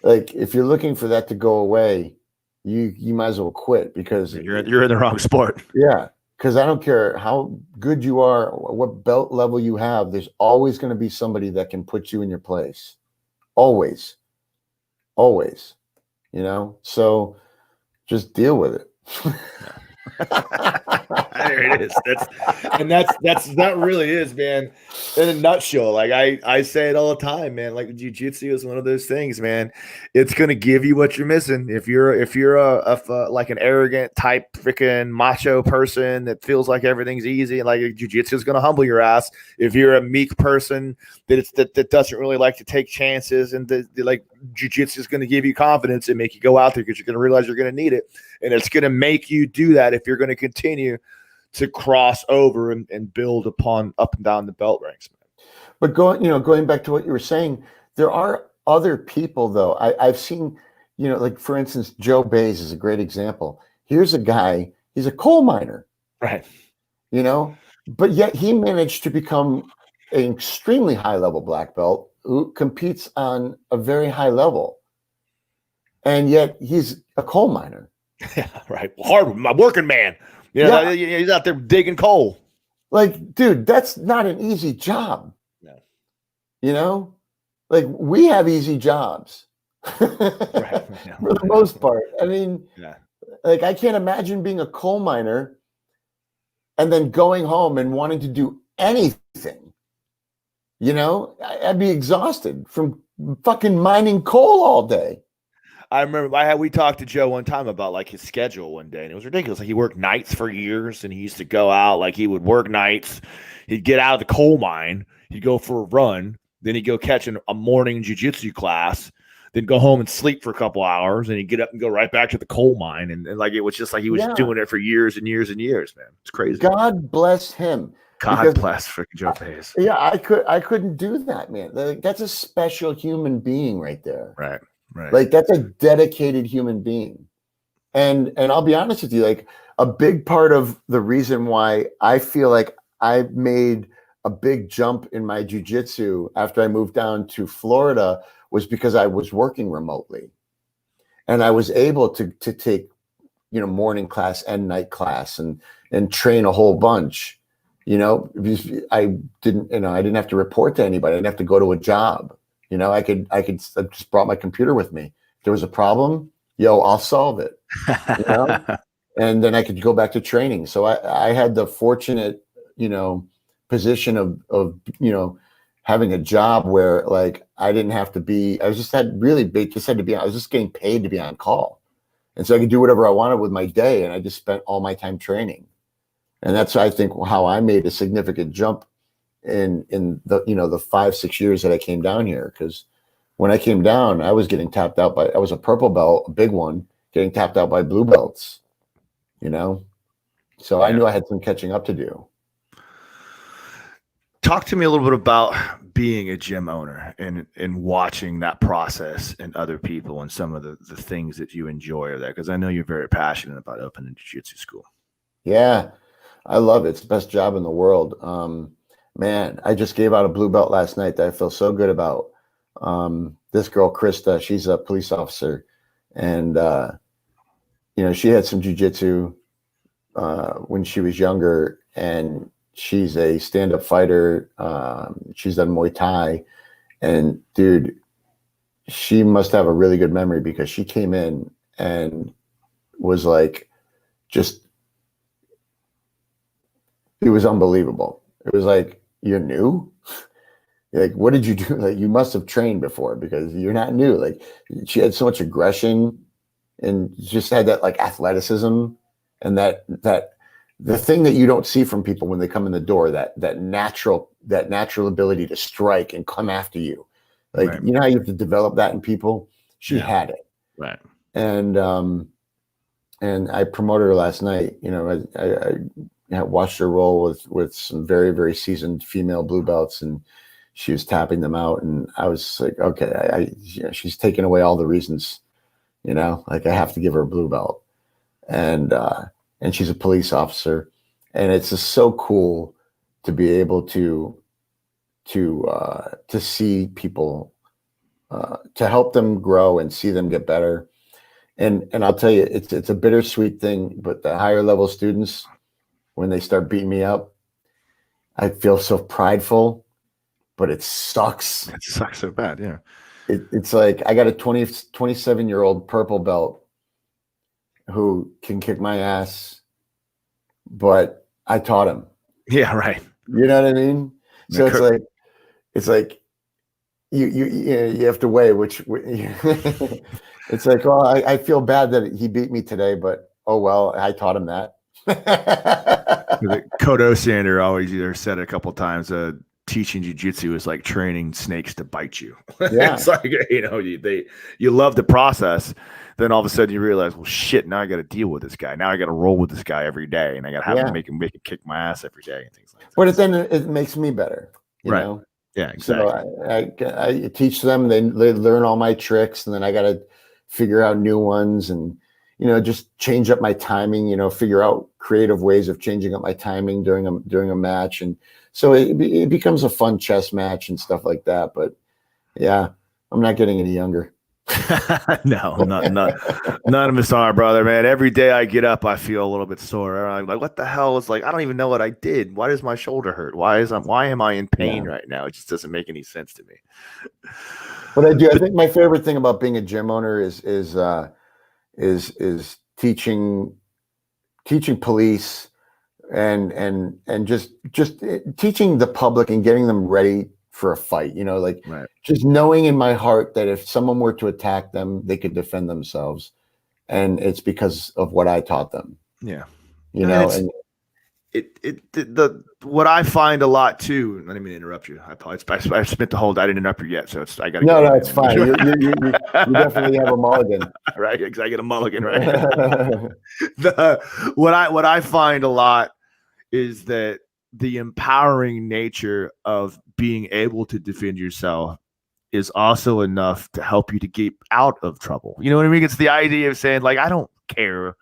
S2: like, if you're looking for that to go away, you might as well quit, because
S1: you're in the wrong sport.
S2: Yeah. Because I don't care how good you are, what belt level you have, there's always going to be somebody that can put you in your place. Always. So just deal with it.
S1: There it is. That really is, man. In a nutshell, like I say it all the time, man. Like jiu-jitsu is one of those things, man. It's gonna give you what you're missing. If you're like an arrogant type freaking macho person that feels like everything's easy, and like jiu-jitsu is gonna humble your ass. If you're a meek person that doesn't really like to take chances, and like jiu-jitsu is gonna give you confidence and make you go out there because you're gonna realize you're gonna need it, and it's gonna make you do that if you're gonna continue to cross over and build upon up and down the belt ranks.
S2: But going back to what you were saying, there are other people though. I've seen, like for instance, Joe Bays is a great example. Here's a guy, he's a coal miner,
S1: right?
S2: But yet he managed to become an extremely high level black belt who competes on a very high level. And yet he's a coal miner.
S1: Yeah, right. Hard, my working man. Yeah, he's out there digging coal.
S2: Like, dude, that's not an easy job.
S1: No.
S2: Like we have easy jobs
S1: Right. Yeah,
S2: for the most part. I mean,
S1: yeah.
S2: Like I can't imagine being a coal miner and then going home and wanting to do anything. I'd be exhausted from fucking mining coal all day.
S1: I remember we talked to Joe one time about like his schedule one day, and it was ridiculous. Like he worked nights for years, and he used to go out, like he would work nights. He'd get out of the coal mine, he'd go for a run, then he'd go catch a morning jiu-jitsu class, then go home and sleep for a couple hours, and he'd get up and go right back to the coal mine. And like it was just like he was doing it for years and years and years, man. It's crazy.
S2: God bless him.
S1: God bless freaking Joe Bays.
S2: Yeah, I couldn't do that, man. That's a special human being right there.
S1: Right.
S2: Like that's a dedicated human being. And I'll be honest with you, like a big part of the reason why I feel like I made a big jump in my jiu-jitsu after I moved down to Florida was because I was working remotely. And I was able to take, morning class and night class and train a whole bunch. I didn't have to report to anybody. I didn't have to go to a job. I just brought my computer with me. If there was a problem, I'll solve it. And then I could go back to training. So I had the fortunate, position of having a job where like I didn't have to be. I was just had to be. I was just getting paid to be on call, and so I could do whatever I wanted with my day. And I just spent all my time training, and that's I think how I made a significant jump in the the 5-6 years that I came down here. Because when I came down, I was getting tapped out I was a purple belt, a big one, getting tapped out by blue belts, so I knew I had some catching up to do.
S1: Talk to me a little bit about being a gym owner and watching that process and other people and some of the things that you enjoy of that, because I know you're very passionate about opening a jiu-jitsu school.
S2: Yeah, I love it. It's the best job in the world. Man, I just gave out a blue belt last night that I feel so good about. This girl, Krista, she's a police officer. And, she had some jiu-jitsu when she was younger. And she's a stand-up fighter. She's done Muay Thai. And, dude, she must have a really good memory because she came in and was like, it was unbelievable. It was like, you're new? Like, what did you do? Like, you must have trained before because you're not new. Like, she had so much aggression and just had that like athleticism and that the thing that you don't see from people when they come in the door, that natural ability to strike and come after you. Like,
S1: right.
S2: You know how you have to develop that in people? She had it.
S1: Right.
S2: And I promoted her last night. I watched her roll with some very, very seasoned female blue belts, and she was tapping them out. And I was like, okay, she's taking away all the reasons, like I have to give her a blue belt. And she's a police officer, and it's just so cool to be able to see people, to help them grow and see them get better. And I'll tell you, it's a bittersweet thing, but the higher level students, when they start beating me up, I feel so prideful, but it sucks.
S1: It sucks so bad. Yeah.
S2: It's like I got a 27-year-old purple belt who can kick my ass, but I taught him.
S1: Yeah, right.
S2: You know what I mean? So it's like you have to weigh which. It's like, well, I feel bad that he beat me today, but oh well, I taught him that.
S1: Kodo Sander always either said it a couple of times. Teaching jiu-jitsu is like training snakes to bite you.
S2: Yeah.
S1: It's like, you love the process. Then all of a sudden you realize, well, shit, now I got to deal with this guy. Now I got to roll with this guy every day, and I got to have him make him kick my ass every day and things like that.
S2: But then it makes me better, you know?
S1: Yeah, exactly.
S2: So I teach them, they learn all my tricks, and then I got to figure out new ones and, just change up my timing, figure out creative ways of changing up my timing during a match. And so it becomes a fun chess match and stuff like that. But yeah, I'm not getting any younger.
S1: No, none of us are, brother, man. Every day I get up, I feel a little bit sore. I'm like, what the hell? It's like, I don't even know what I did. Why does my shoulder hurt? Why am I in pain right now? It just doesn't make any sense to me.
S2: But I think my favorite thing about being a gym owner is teaching police and just teaching the public and getting them ready for a fight, just knowing in my heart that if someone were to attack them, they could defend themselves. And it's because of what I taught them.
S1: Yeah.
S2: And
S1: what I find a lot too, I didn't mean to interrupt you. I spent the whole, I didn't interrupt you yet. So I got to
S2: No, it's fine. You definitely have a mulligan.
S1: Right. Because I get a mulligan, right? What I find a lot is that the empowering nature of being able to defend yourself is also enough to help you to get out of trouble. You know what I mean? It's the idea of saying, like, I don't care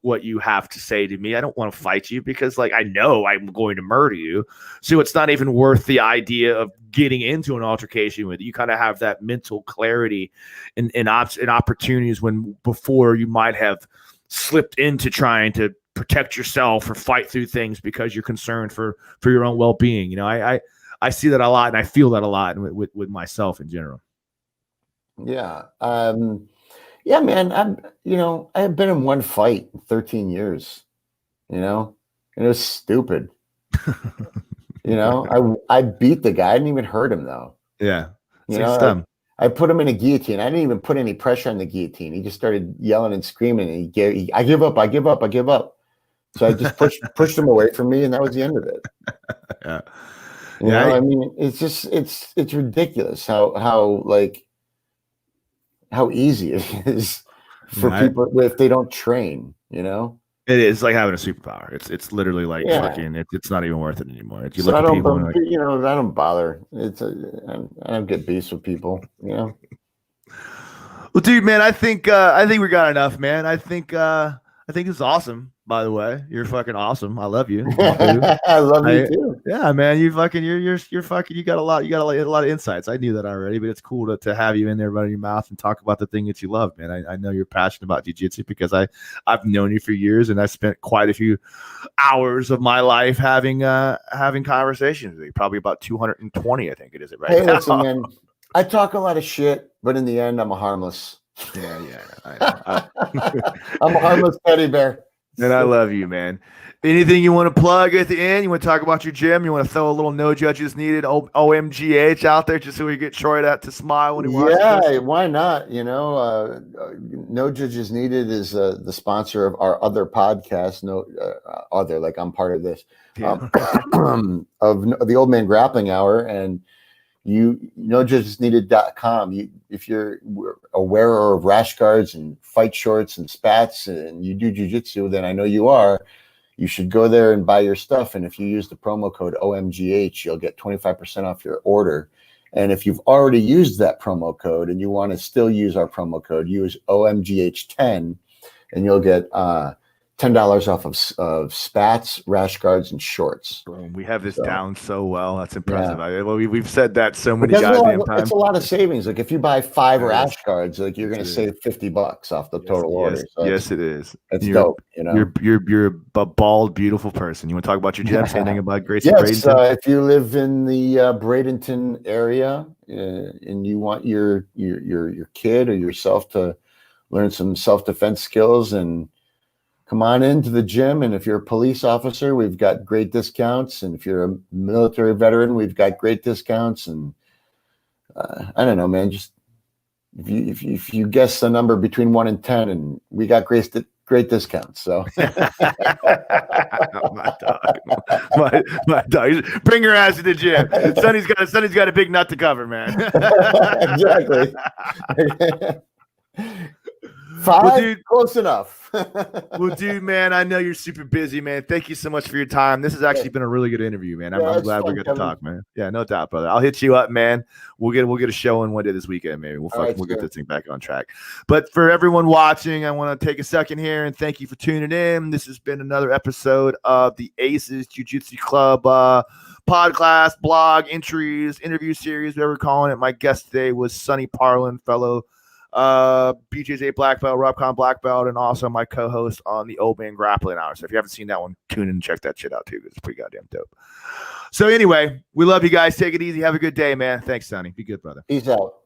S1: what you have to say to me. I don't want to fight you because, like, I know I'm going to murder you. So it's not even worth the idea of getting into an altercation with you. You kind of have that mental clarity and opportunities when before you might have slipped into trying to protect yourself or fight through things because you're concerned for your own well-being. I see that a lot, and I feel that a lot with myself in general.
S2: Yeah. Yeah, man. I have been in one fight in 13 years, and it was stupid. I beat the guy. I didn't even hurt him though.
S1: Yeah.
S2: I put him in a guillotine. I didn't even put any pressure on the guillotine. He just started yelling and screaming. And I give up. I give up. I give up. So I just pushed him away from me, and that was the end of it.
S1: Yeah.
S2: I mean, it's just it's ridiculous how easy it is for people if they don't train.
S1: It is like having a superpower. It's literally like fucking. It's not even worth it anymore. If you look at people,
S2: I don't bother. I don't get beefs with people.
S1: Well, dude, man, I think we got enough, man. I think it's awesome. By the way, you're fucking awesome. I love you.
S2: I love you too.
S1: Yeah, man. You fucking you're fucking. You got a lot of insights. I knew that already, but it's cool to have you in there running your mouth and talk about the thing that you love, man. I know you're passionate about jiu-jitsu because I've known you for years, and I spent quite a few hours of my life having conversations with you. Probably about 220, I think it is. Right?
S2: Hey, listen, man. I talk a lot of shit, but in the end, I'm a harmless.
S1: Yeah. I know.
S2: I'm a harmless teddy bear.
S1: And I love you, man. Anything you want to plug at the end? You want to talk about your gym? You want to throw a little no judges needed OMGH out there just so we get Troy to smile when he watches this?
S2: Yeah, why not? No Judges Needed is the sponsor of our other podcast. Like I'm part of this of the Old Man Grappling Hour, and nojudgesneeded.com. If you're a wearer of rash guards and fight shorts and spats and you do jiu-jitsu, then I know you are. You should go there and buy your stuff. And if you use the promo code OMGH, you'll get 25% off your order. And if you've already used that promo code and you want to still use our promo code, use OMGH10 and you'll get $10 off of spats, rash guards, and shorts.
S1: Boom. We have this down so well. That's impressive. Yeah. We've said that so many goddamn times.
S2: It's a lot of savings. Like if you buy 5 rash guards, like you're going to save $50 off the total order. So
S1: yes, it is.
S2: It's dope.
S1: You're a bald, beautiful person. You want to talk about your gym? Anything about Gracie
S2: Bradenton?
S1: Yes,
S2: if you live in the Bradenton area and you want your kid or yourself to learn some self-defense skills and come on into the gym. And if you're a police officer, we've got great discounts. And if you're a military veteran, we've got great discounts. And I don't know, man, just if you guess the number between 1 and 10, and we got great discounts. So
S1: my dog, my dog. Bring your ass to the gym. Sonny's got a big nut to cover, man.
S2: Exactly. 5,
S1: well, dude,
S2: close enough.
S1: Well, dude, man, I know you're super busy, man. Thank you so much for your time. This has actually been a really good interview, man. I'm glad we're going to talk, man. Yeah, no doubt, brother. I'll hit you up, man. We'll get a show in one day this weekend, maybe. We'll get this thing back on track. But for everyone watching, I want to take a second here and thank you for tuning in. This has been another episode of the Aces Jiu-Jitsu Club podcast, blog, entries, interview series, whatever we're calling it. My guest today was Sonny Parlin, fellow BJJ black belt, Robcon black belt, and also my co-host on the Old Man Grappling Hour. So if you haven't seen that one, tune in and check that shit out too. It's pretty goddamn dope. So anyway, we love you guys. Take it easy. Have a good day, man. Thanks, Sonny. Be good, brother.
S2: Peace out.